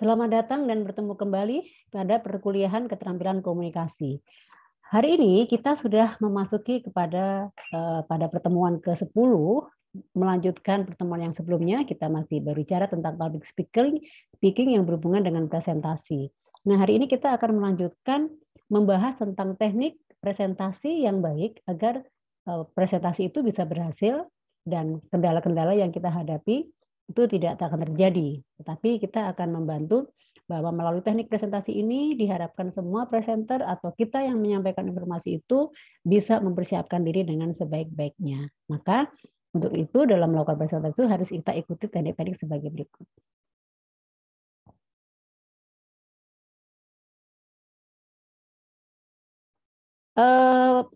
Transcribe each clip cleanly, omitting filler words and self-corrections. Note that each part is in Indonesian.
Selamat datang dan bertemu kembali pada perkuliahan keterampilan komunikasi. Hari ini kita sudah memasuki pada pertemuan ke-10, melanjutkan pertemuan yang sebelumnya kita masih berbicara tentang public speaking yang berhubungan dengan presentasi. Nah, hari ini kita akan melanjutkan membahas tentang teknik presentasi yang baik agar presentasi itu bisa berhasil dan kendala-kendala yang kita hadapi itu tidak akan terjadi. Tetapi kita akan membantu bahwa melalui teknik presentasi ini diharapkan semua presenter atau kita yang menyampaikan informasi itu bisa mempersiapkan diri dengan sebaik-baiknya. Maka untuk itu dalam melakukan presentasi itu harus kita ikuti teknik-teknik sebagai berikut.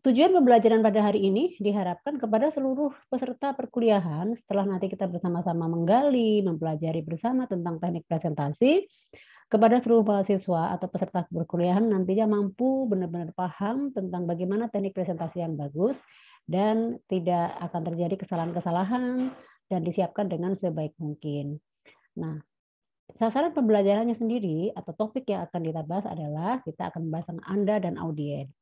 Tujuan pembelajaran pada hari ini diharapkan kepada seluruh peserta perkuliahan setelah nanti kita bersama-sama menggali, mempelajari bersama tentang teknik presentasi, kepada seluruh mahasiswa atau peserta perkuliahan nantinya mampu benar-benar paham tentang bagaimana teknik presentasi yang bagus dan tidak akan terjadi kesalahan-kesalahan dan disiapkan dengan sebaik mungkin. Nah, sasaran pembelajarannya sendiri atau topik yang akan kita bahas adalah kita akan membahas tentang Anda dan audiens.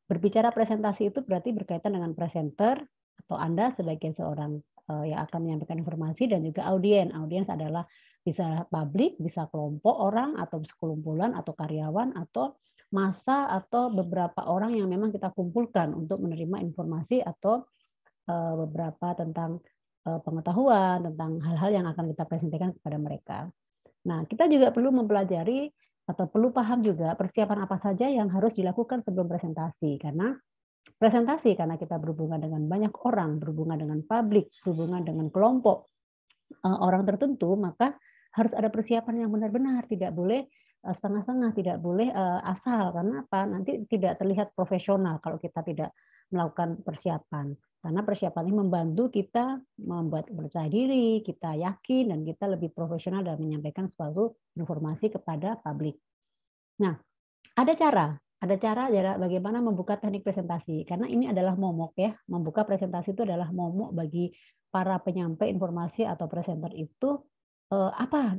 Berbicara presentasi itu berarti berkaitan dengan presenter atau Anda sebagai seorang yang akan menyampaikan informasi dan juga audiens. Audiens adalah bisa publik, bisa kelompok orang atau sekumpulan atau karyawan atau massa atau beberapa orang yang memang kita kumpulkan untuk menerima informasi atau beberapa tentang pengetahuan tentang hal-hal yang akan kita presentasikan kepada mereka. Nah, kita juga perlu mempelajari atau perlu paham juga persiapan apa saja yang harus dilakukan sebelum presentasi. Karena kita berhubungan dengan banyak orang, berhubungan dengan publik, berhubungan dengan kelompok orang tertentu, maka harus ada persiapan yang benar-benar. Tidak boleh setengah-setengah, tidak boleh asal. Karena apa? Nanti tidak terlihat profesional kalau kita tidak melakukan persiapan. Karena persiapan ini membantu kita membuat percaya diri, kita yakin, dan kita lebih profesional dalam menyampaikan suatu informasi kepada publik. Nah, ada cara bagaimana membuka teknik presentasi. Karena ini adalah momok ya, membuka presentasi itu adalah momok bagi para penyampai informasi atau presenter itu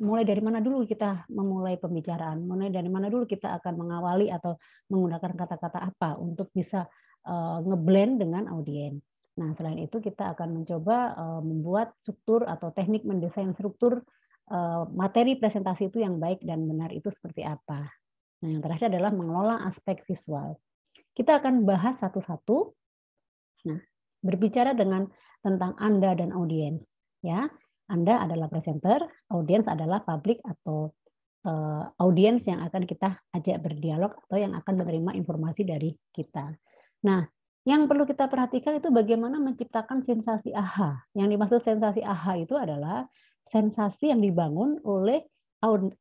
mulai dari mana dulu kita memulai pembicaraan, mulai dari mana dulu kita akan mengawali atau menggunakan kata-kata apa untuk bisa ngeblend dengan audiens. Nah, selain itu kita akan mencoba membuat struktur atau teknik mendesain struktur materi presentasi itu yang baik dan benar itu seperti apa. Nah, yang terakhir adalah mengelola aspek visual. Kita akan bahas satu-satu. Nah, berbicara tentang Anda dan audiens, ya. Anda adalah presenter, audiens adalah publik atau audiens yang akan kita ajak berdialog atau yang akan menerima informasi dari kita. Nah, yang perlu kita perhatikan itu bagaimana menciptakan sensasi aha. Yang dimaksud sensasi aha itu adalah sensasi yang dibangun oleh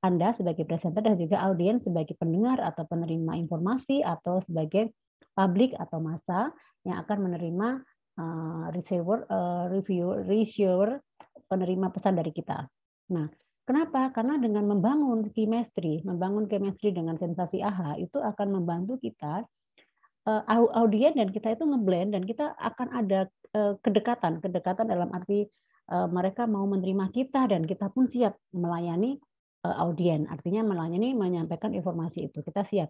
Anda sebagai presenter dan juga audiens sebagai pendengar atau penerima informasi atau sebagai publik atau massa yang akan menerima receiver, penerima pesan dari kita. Nah, kenapa? Karena dengan membangun chemistry dengan sensasi aha itu akan membantu kita audiens dan kita itu ngeblend dan kita akan ada kedekatan dalam arti mereka mau menerima kita dan kita pun siap melayani audiens. Artinya melayani menyampaikan informasi itu. Kita siap.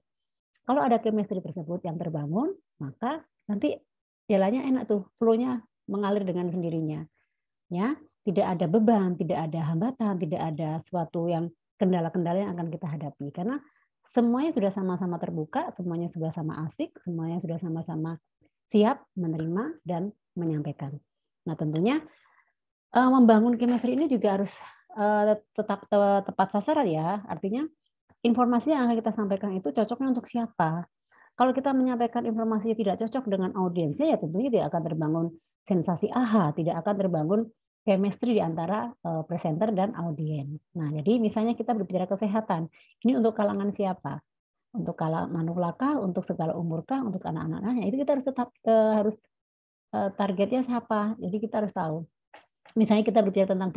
Kalau ada chemistry tersebut yang terbangun, maka nanti jalannya enak tuh, flow-nya mengalir dengan sendirinya. Ya, tidak ada beban, tidak ada hambatan, tidak ada suatu yang kendala-kendala yang akan kita hadapi karena semuanya sudah sama-sama terbuka, semuanya sudah sama asik, semuanya sudah sama-sama siap menerima dan menyampaikan. Nah, tentunya membangun chemistry ini juga harus tetap tepat sasaran ya. Artinya informasi yang akan kita sampaikan itu cocoknya untuk siapa. Kalau kita menyampaikan informasi yang tidak cocok dengan audiensnya, ya tentunya tidak akan terbangun sensasi aha, tidak akan terbangun chemistry di antara presenter dan audiens. Nah, jadi misalnya kita berbicara kesehatan, ini untuk kalangan siapa? Untuk kalangan manulakah, untuk segala umurkah, untuk anak-anaknya? Itu kita harus tetap harus targetnya siapa. Jadi kita harus tahu. Misalnya kita berbicara tentang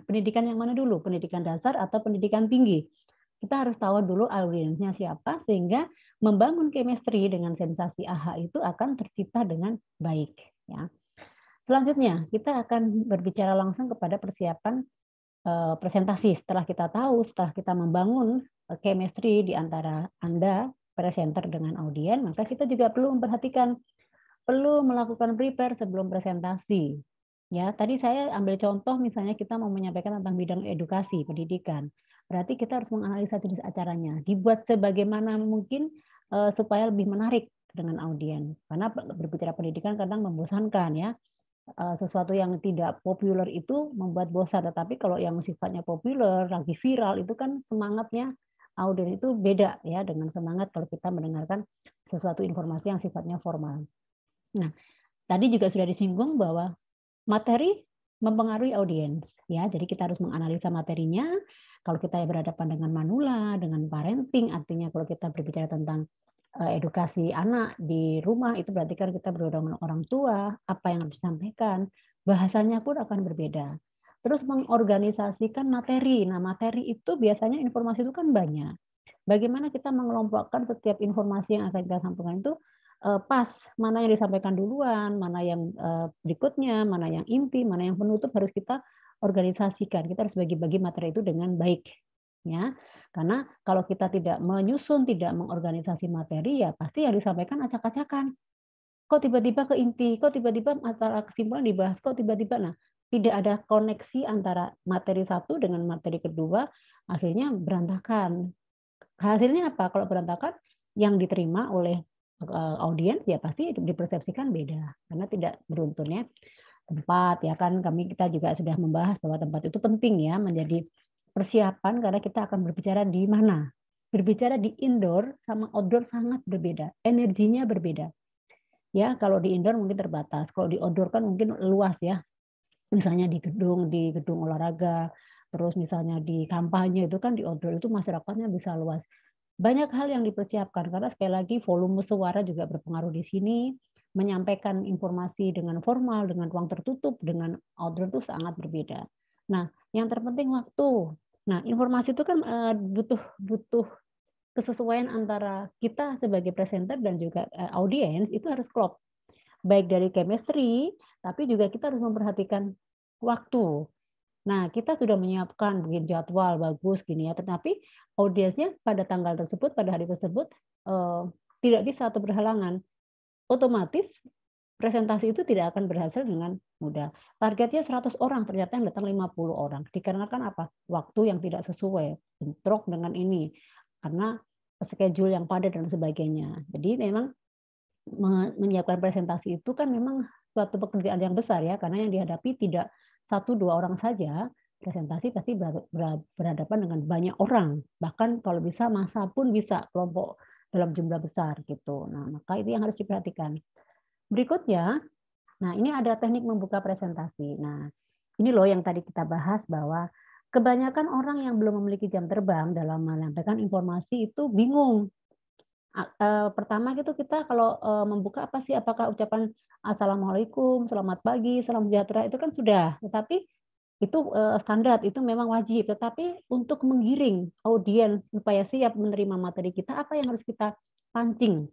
pendidikan yang mana dulu? Pendidikan dasar atau pendidikan tinggi? Kita harus tahu dulu audiensnya siapa sehingga membangun chemistry dengan sensasi aha itu akan tercipta dengan baik. Ya. Selanjutnya kita akan berbicara langsung kepada persiapan presentasi. Setelah kita tahu, setelah kita membangun chemistry di antara Anda, presenter dengan audiens, maka kita juga perlu memperhatikan, perlu melakukan prepare sebelum presentasi. Ya, tadi saya ambil contoh misalnya kita mau menyampaikan tentang bidang edukasi, pendidikan. Berarti kita harus menganalisa jenis acaranya, dibuat sebagaimana mungkin supaya lebih menarik dengan audiens. Karena berbicara pendidikan kadang membosankan ya. Sesuatu yang tidak populer itu membuat bosan, tetapi kalau yang sifatnya populer, lagi viral itu kan semangatnya audiens itu beda ya dengan semangat kalau kita mendengarkan sesuatu informasi yang sifatnya formal. Nah, tadi juga sudah disinggung bahwa materi mempengaruhi audiens ya. Jadi kita harus menganalisa materinya. Kalau kita berhadapan dengan manula, dengan parenting, artinya kalau kita berbicara tentang edukasi anak di rumah, itu berarti kan kita berhadapan dengan orang tua, apa yang harus disampaikan, bahasanya pun akan berbeda. Terus mengorganisasikan materi. Nah, materi itu biasanya informasi itu kan banyak. Bagaimana kita mengelompokkan setiap informasi yang akan kita sampaikan itu pas, mana yang disampaikan duluan, mana yang berikutnya, mana yang inti, mana yang penutup harus kita organisasikan. Kita harus bagi-bagi materi itu dengan baik, ya. Karena kalau kita tidak menyusun, tidak mengorganisasi materi, ya pasti yang disampaikan acak-acakan. Kok tiba-tiba ke inti, kok tiba-tiba masalah kesimpulan dibahas, kok tiba-tiba. Nah, tidak ada koneksi antara materi satu dengan materi kedua, akhirnya berantakan. Hasilnya apa? Kalau berantakan, yang diterima oleh audiens ya pasti dipersepsikan beda karena tidak beruntunnya tempat ya kan kita juga sudah membahas bahwa tempat itu penting ya menjadi persiapan karena kita akan berbicara di mana. Berbicara di indoor sama outdoor sangat berbeda, energinya berbeda. Ya, kalau di indoor mungkin terbatas, kalau di outdoor kan mungkin luas ya. Misalnya di gedung olahraga, terus misalnya di kampanye itu kan di outdoor itu masyarakatnya bisa luas. Banyak hal yang dipersiapkan karena sekali lagi volume suara juga berpengaruh di sini. Menyampaikan informasi dengan formal, dengan ruang tertutup, dengan outdoor itu sangat berbeda. Nah, yang terpenting waktu. Nah, informasi itu kan butuh kesesuaian antara kita sebagai presenter dan juga audiens itu harus klop. Baik dari chemistry, tapi juga kita harus memperhatikan waktu. Nah, kita sudah menyiapkan bikin jadwal bagus gini ya, tetapi audiensnya pada tanggal tersebut, pada hari tersebut tidak bisa atau berhalangan. Otomatis presentasi itu tidak akan berhasil dengan mudah. Targetnya 100 orang, ternyata yang datang 50 orang. Dikarenakan apa? Waktu yang tidak sesuai, bentrok dengan ini. Karena schedule yang padat dan sebagainya. Jadi memang menyiapkan presentasi itu kan memang suatu pekerjaan yang besar ya, karena yang dihadapi tidak 1-2 orang saja, presentasi pasti berhadapan dengan banyak orang. Bahkan kalau bisa massa pun bisa, kelompok dalam jumlah besar gitu. Nah, maka itu yang harus diperhatikan. Berikutnya, nah ini ada teknik membuka presentasi. Nah, ini loh yang tadi kita bahas bahwa kebanyakan orang yang belum memiliki jam terbang dalam menyampaikan informasi itu bingung. Pertama gitu kita kalau membuka apa sih, apakah ucapan assalamualaikum, selamat pagi, salam sejahtera itu kan sudah, tetapi itu standar, itu memang wajib. Tetapi untuk menggiring audiens supaya siap menerima materi kita, apa yang harus kita pancing,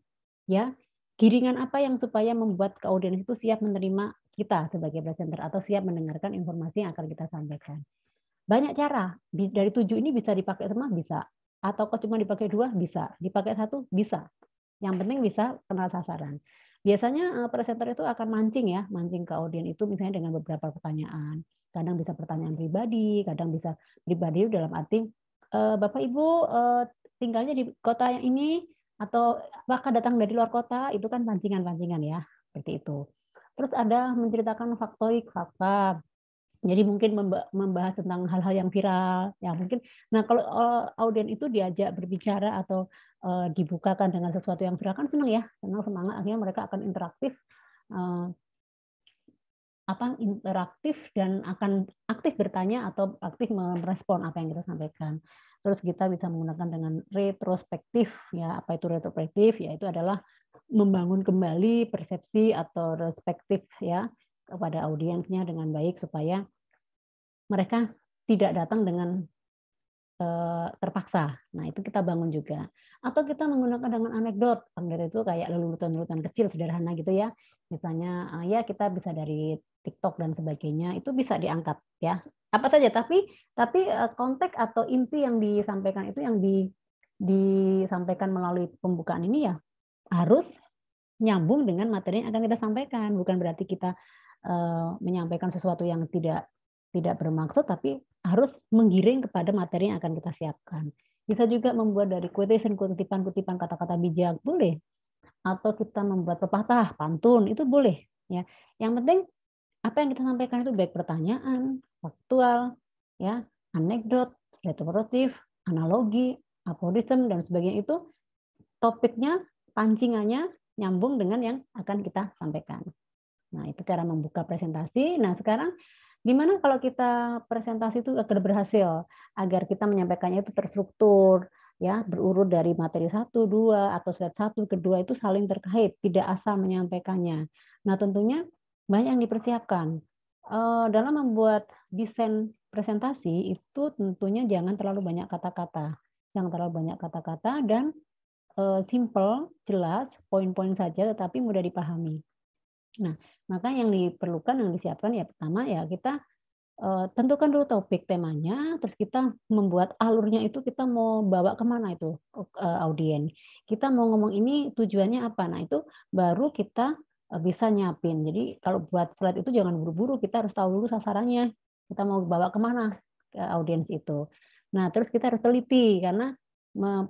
ya? Giringan apa yang supaya membuat audiens itu siap menerima kita sebagai presenter atau siap mendengarkan informasi yang akan kita sampaikan. Banyak cara. Dari 7 ini bisa dipakai semua, bisa. Atau kok cuma dipakai 2, bisa. Dipakai 1, bisa. Yang penting bisa kenal sasaran. Biasanya presenter itu akan mancing ya, mancing ke audiens itu misalnya dengan beberapa pertanyaan. Kadang bisa pertanyaan pribadi, kadang bisa pribadi dalam arti, Bapak Ibu tinggalnya di kota yang ini, atau apakah datang dari luar kota, itu kan pancingan-pancingan ya, seperti itu. Terus ada menceritakan faktoik, fakta. Jadi mungkin membahas tentang hal-hal yang viral, yang mungkin. Nah, kalau audiens itu diajak berbicara atau dibukakan dengan sesuatu yang viral kan senang ya, senang semangat, akhirnya mereka akan interaktif, interaktif dan akan aktif bertanya atau aktif merespon apa yang kita sampaikan. Terus kita bisa menggunakan dengan retrospektif ya, apa itu retrospektif? Ya itu adalah membangun kembali persepsi atau perspektif ya kepada audiensnya dengan baik supaya mereka tidak datang dengan terpaksa. Nah, itu kita bangun juga. Atau kita menggunakan dengan anekdot. Anekdot itu kayak lelutan-lelutan kecil sederhana gitu ya. Misalnya ya kita bisa dari TikTok dan sebagainya, itu bisa diangkat ya. apa saja, tapi konteks atau inti yang disampaikan itu yang disampaikan melalui pembukaan ini ya harus nyambung dengan materi yang akan kita sampaikan. Bukan berarti kita menyampaikan sesuatu yang tidak bermaksud, tapi harus menggiring kepada materi yang akan kita siapkan. Bisa juga membuat dari quotation, kutipan-kutipan kata-kata bijak, boleh. Atau kita membuat pepatah, pantun, itu boleh. Ya. Yang penting apa yang kita sampaikan itu baik pertanyaan, faktual, ya, anekdot, retrospektif, analogi, aforisme dan sebagainya itu topiknya, pancingannya nyambung dengan yang akan kita sampaikan. Nah, itu cara membuka presentasi. Nah, sekarang gimana kalau kita presentasi itu agar berhasil, agar kita menyampaikannya itu terstruktur, ya, berurut dari materi 1, 2, atau slide 1 ke 2 itu saling terkait, tidak asal menyampaikannya. Nah, tentunya banyak yang dipersiapkan. Dalam membuat desain presentasi itu tentunya jangan terlalu banyak kata-kata. Jangan terlalu banyak kata-kata dan simple, jelas, poin-poin saja tetapi mudah dipahami. Nah, maka yang diperlukan, yang disiapkan ya pertama ya kita tentukan dulu topik temanya, terus kita membuat alurnya itu kita mau bawa kemana itu audiens. Kita mau ngomong ini tujuannya apa. Nah itu baru kita bisa nyiapin. Jadi kalau buat slide itu jangan buru-buru, kita harus tahu dulu sasarannya. Kita mau bawa kemana ke audiens itu. Nah terus kita harus teliti karena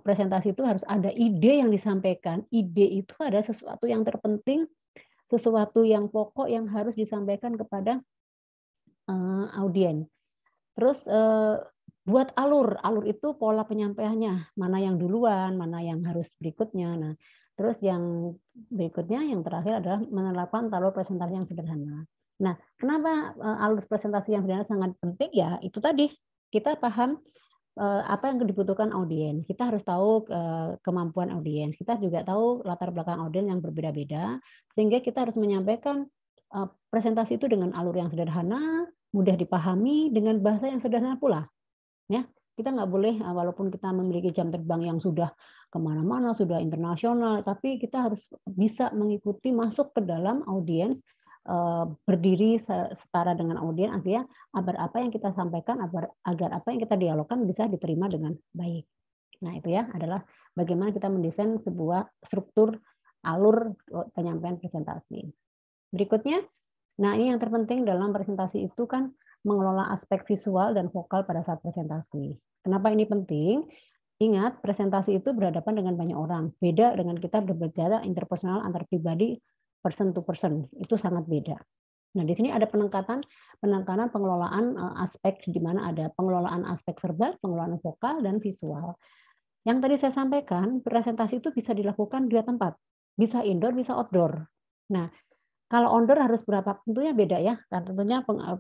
presentasi itu harus ada ide yang disampaikan. Ide itu ada sesuatu yang terpenting, sesuatu yang pokok yang harus disampaikan kepada audiens. Terus buat alur. Alur itu pola penyampaiannya, mana yang duluan, mana yang harus berikutnya. Nah, terus yang berikutnya, yang terakhir adalah menerapkan alur presentasi yang sederhana. Nah, kenapa alur presentasi yang sederhana sangat penting? Ya, itu tadi kita paham apa yang dibutuhkan audiens. Kita harus tahu kemampuan audiens. Kita juga tahu latar belakang audiens yang berbeda-beda, sehingga kita harus menyampaikan presentasi itu dengan alur yang sederhana, mudah dipahami, dengan bahasa yang sederhana pula. Ya, kita nggak boleh walaupun kita memiliki jam terbang yang sudah kemana-mana, sudah internasional, tapi kita harus bisa mengikuti masuk ke dalam audiens, berdiri setara dengan audiens, artinya agar apa yang kita sampaikan, agar apa yang kita dialogkan bisa diterima dengan baik. Nah itu ya adalah bagaimana kita mendesain sebuah struktur alur penyampaian presentasi. Berikutnya, nah ini yang terpenting dalam presentasi itu kan mengelola aspek visual dan vokal pada saat presentasi. Kenapa ini penting? Ingat, presentasi itu berhadapan dengan banyak orang. Beda dengan kita berbicara interpersonal antar pribadi, person to person. Itu sangat beda. Nah, di sini ada penekanan pengelolaan aspek di mana ada pengelolaan aspek verbal, pengelolaan vokal, dan visual. Yang tadi saya sampaikan, presentasi itu bisa dilakukan dua tempat. Bisa indoor, bisa outdoor. Nah, kalau outdoor harus berapa? Tentunya beda ya, karena tentunya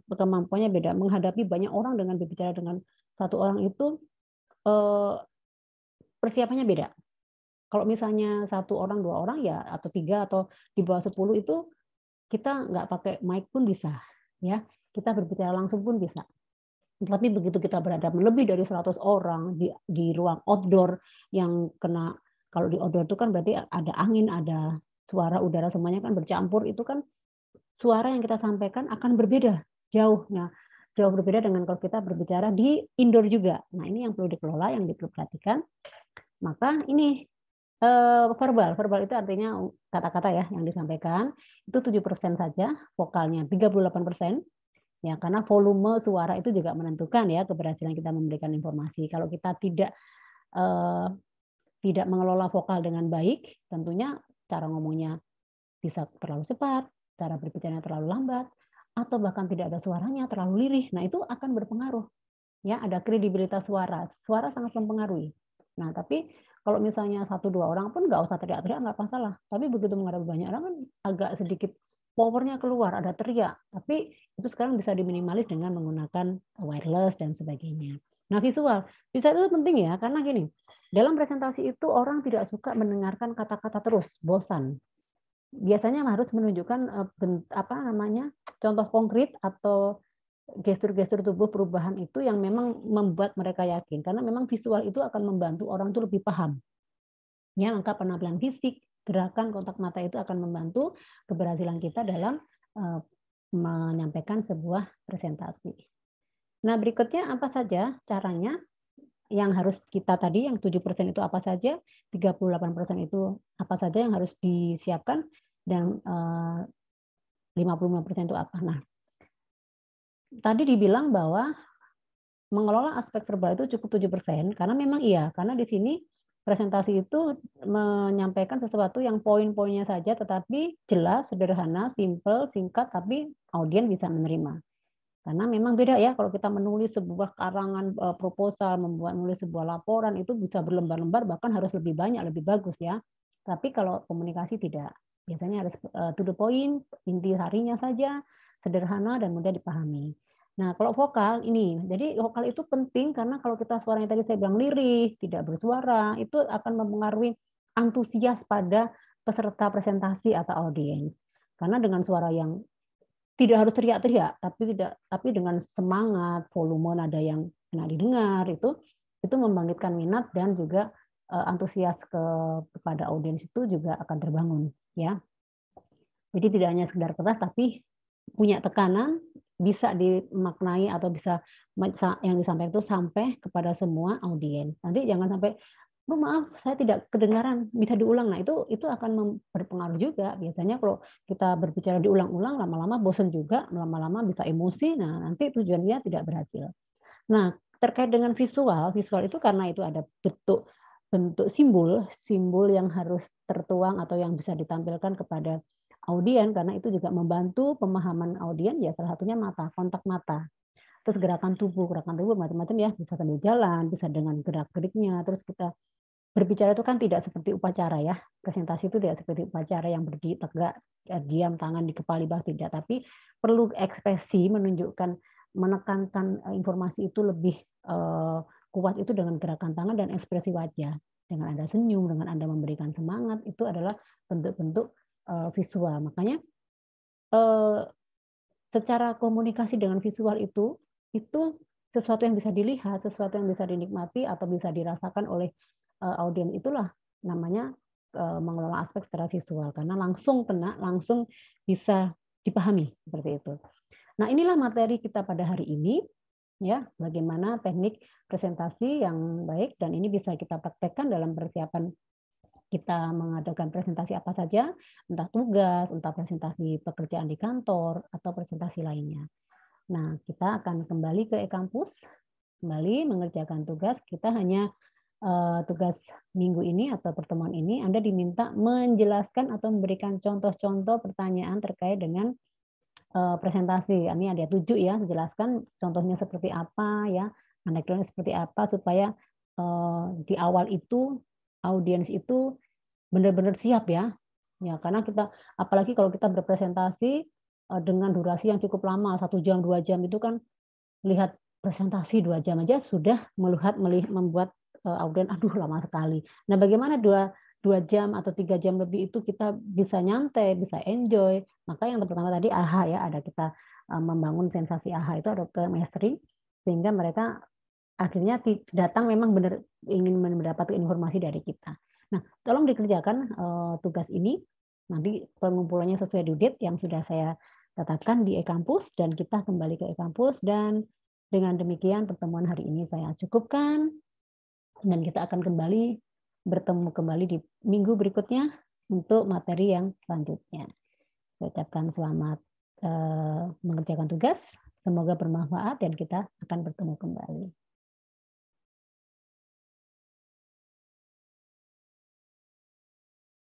kemampuannya beda. Menghadapi banyak orang dengan berbicara dengan satu orang itu persiapannya beda. Kalau misalnya satu orang, dua orang ya, atau tiga atau di bawah 10 itu kita nggak pakai mic pun bisa, ya. Kita berbicara langsung pun bisa. Tapi begitu kita berhadapan lebih dari 100 orang di ruang outdoor yang kena, kalau di outdoor itu kan berarti ada angin, ada suara udara semuanya kan bercampur, itu kan suara yang kita sampaikan akan berbeda jauh. Nah, jauh berbeda dengan kalau kita berbicara di indoor juga. Nah, ini yang perlu dikelola, yang perlu diperhatikan. Maka ini verbal itu artinya kata-kata ya yang disampaikan itu 7% saja, vokalnya 38%. Ya, karena volume suara itu juga menentukan ya keberhasilan kita memberikan informasi. Kalau kita tidak mengelola vokal dengan baik, tentunya cara ngomongnya bisa terlalu cepat, cara berbicaranya terlalu lambat, atau bahkan tidak ada suaranya, terlalu lirih. Nah, itu akan berpengaruh. Ya, ada kredibilitas suara. Suara sangat mempengaruhi. Nah, tapi kalau misalnya 1-2 orang pun nggak usah teriak-teriak, nggak masalah. Tapi begitu menghadapi banyak orang kan agak sedikit powernya keluar, ada teriak. Tapi itu sekarang bisa diminimalis dengan menggunakan wireless dan sebagainya. Nah, visual. Visual itu penting ya, karena gini, dalam presentasi itu orang tidak suka mendengarkan kata-kata terus, bosan. Biasanya harus menunjukkan contoh konkret atau gestur-gestur tubuh perubahan itu yang memang membuat mereka yakin, karena memang visual itu akan membantu orang itu lebih paham. Ya, maka penampilan fisik, gerakan, kontak mata itu akan membantu keberhasilan kita dalam menyampaikan sebuah presentasi. Nah, berikutnya apa saja caranya yang harus kita tadi yang 7% itu apa saja, 38% itu apa saja yang harus disiapkan, dan 55% itu apa. Nah, tadi dibilang bahwa mengelola aspek verbal itu cukup 7% karena memang iya, karena di sini presentasi itu menyampaikan sesuatu yang poin-poinnya saja tetapi jelas, sederhana, simpel, singkat, tapi audien bisa menerima. Karena memang beda ya kalau kita menulis sebuah karangan proposal, menulis sebuah laporan itu bisa berlembar-lembar bahkan harus lebih banyak, lebih bagus ya. Tapi kalau komunikasi tidak. Biasanya harus to the point, inti harinya saja, sederhana dan mudah dipahami. Nah, kalau vokal ini, jadi vokal itu penting karena kalau kita suaranya tadi saya bilang lirih, tidak bersuara, itu akan mempengaruhi antusias pada peserta presentasi atau audiens. Karena dengan suara yang tidak harus teriak-teriak, tapi dengan semangat, volume nada yang enak didengar itu membangkitkan minat dan juga antusias kepada audiens itu juga akan terbangun ya. Jadi tidak hanya sekedar keras tapi punya tekanan, bisa dimaknai atau bisa yang disampaikan itu sampai kepada semua audiens. Nanti jangan sampai, "Oh, maaf, saya tidak kedengaran, bisa diulang." Nah, itu akan berpengaruh juga. Biasanya kalau kita berbicara diulang-ulang, lama-lama bosan juga, lama-lama bisa emosi, nah nanti tujuannya tidak berhasil. Nah, terkait dengan visual, visual itu karena itu ada bentuk bentuk simbol, simbol yang harus tertuang atau yang bisa ditampilkan kepada audien, karena itu juga membantu pemahaman audien, ya salah satunya mata, kontak mata. Terus gerakan tubuh macam-macam ya, bisa sambil jalan, bisa dengan gerak-geriknya, terus kita berbicara itu kan tidak seperti upacara ya, presentasi itu tidak seperti upacara yang berdiri tegak, diam, tangan dikepali bawah, tidak, tapi perlu ekspresi menunjukkan, menekankan informasi itu lebih kuat itu dengan gerakan tangan dan ekspresi wajah. Dengan Anda senyum, dengan Anda memberikan semangat, itu adalah bentuk-bentuk visual. Makanya secara komunikasi dengan visual itu sesuatu yang bisa dilihat, sesuatu yang bisa dinikmati atau bisa dirasakan oleh audiens, itulah namanya mengelola aspek secara visual karena langsung kena, langsung bisa dipahami seperti itu. Nah, inilah materi kita pada hari ini ya, bagaimana teknik presentasi yang baik dan ini bisa kita praktekkan dalam persiapan kita mengadakan presentasi apa saja, entah tugas, entah presentasi pekerjaan di kantor atau presentasi lainnya. Nah, kita akan kembali ke e-kampus, kembali mengerjakan tugas. Kita hanya tugas minggu ini atau pertemuan ini Anda diminta menjelaskan atau memberikan contoh-contoh pertanyaan terkait dengan presentasi. Ini ada 7 ya, jelaskan contohnya seperti apa ya, anekdotnya seperti apa supaya di awal itu audiens itu benar-benar siap ya. Ya, karena kita apalagi kalau kita berpresentasi dengan durasi yang cukup lama, 1 jam, 2 jam itu kan lihat presentasi 2 jam aja sudah membuat audien, aduh lama sekali. Nah, bagaimana 2 jam atau 3 jam lebih itu kita bisa nyantai, bisa enjoy. Maka yang pertama tadi AHA ya, ada kita membangun sensasi AHA itu ada chemistry sehingga mereka akhirnya datang memang benar ingin mendapatkan informasi dari kita. Nah, tolong dikerjakan tugas ini. Nanti pengumpulannya sesuai due date yang sudah saya tetapkan di e-kampus dan kita kembali ke e-kampus dan dengan demikian pertemuan hari ini saya cukupkan dan kita akan kembali bertemu kembali di minggu berikutnya untuk materi yang selanjutnya. Saya ucapkan selamat mengerjakan tugas, semoga bermanfaat dan kita akan bertemu kembali.